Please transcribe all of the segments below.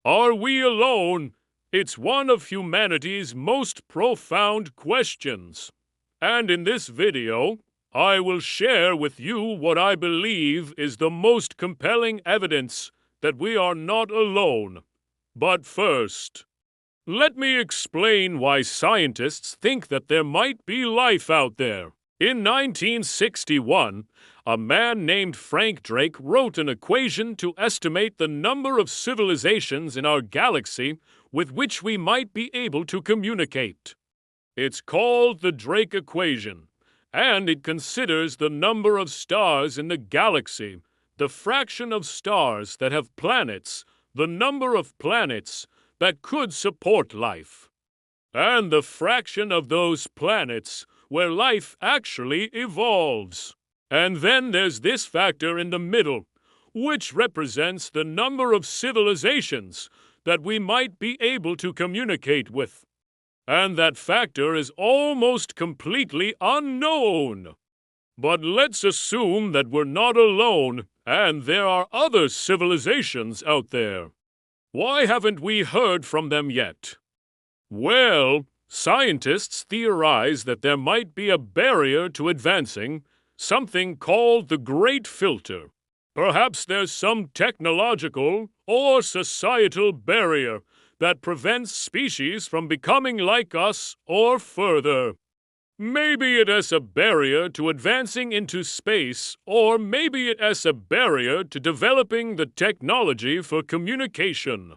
Are we alone? It's one of humanity's most profound questions. And in this video, I will share with you what I believe is the most compelling evidence that we are not alone. But first, let me explain why scientists think that there might be life out there. In 1961, a man named Frank Drake wrote an equation to estimate the number of civilizations in our galaxy with which we might be able to communicate. It's called the Drake equation, and it considers the number of stars in the galaxy, the fraction of stars that have planets, the number of planets that could support life, and the fraction of those planets where life actually evolves. And then there's this factor in the middle, which represents the number of civilizations that we might be able to communicate with. And that factor is almost completely unknown. But let's assume that we're not alone and there are other civilizations out there. Why haven't we heard from them yet? Well, scientists theorize that there might be a barrier to advancing, something called the Great Filter. Perhaps there's some technological or societal barrier that prevents species from becoming like us or further. Maybe it is a barrier to advancing into space, or maybe it is a barrier to developing the technology for communication.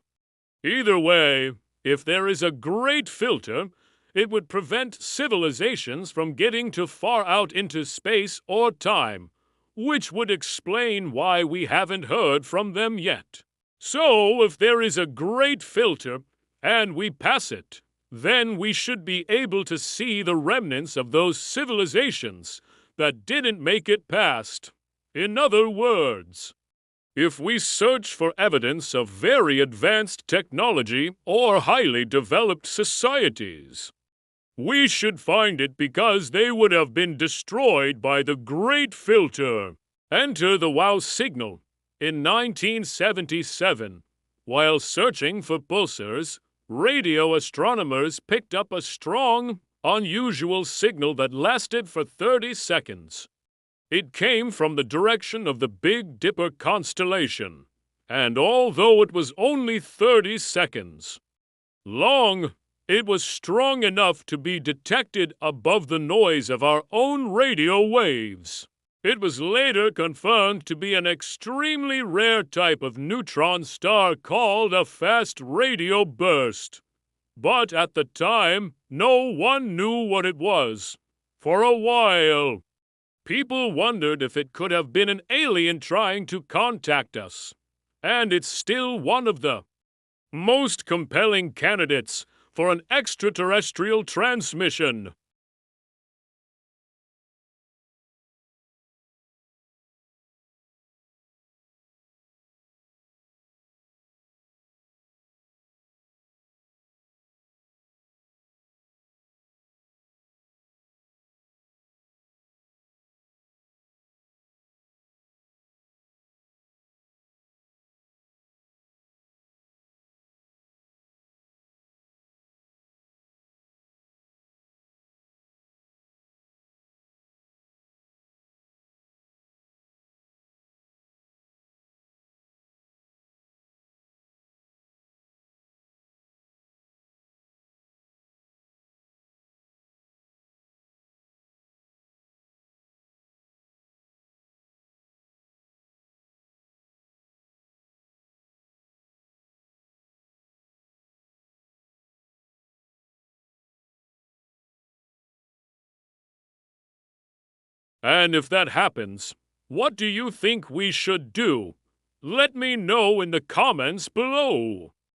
Either way, if there is a great filter, it would prevent civilizations from getting too far out into space or time, which would explain why we haven't heard from them yet. So, if there is a great filter, and we pass it, then we should be able to see the remnants of those civilizations that didn't make it past. In other words, if we search for evidence of very advanced technology or highly developed societies, we should find it because they would have been destroyed by the Great Filter. Enter the WOW signal. In 1977, while searching for pulsars, radio astronomers picked up a strong, unusual signal that lasted for 30 seconds. It came from the direction of the Big Dipper constellation, and although it was only 30 seconds long, it was strong enough to be detected above the noise of our own radio waves. It was later confirmed to be an extremely rare type of neutron star called a fast radio burst. But at the time, no one knew what it was. For a while, people wondered if it could have been an alien trying to contact us. And it's still one of the most compelling candidates for an extraterrestrial transmission. And if that happens, what do you think we should do? Let me know in the comments below.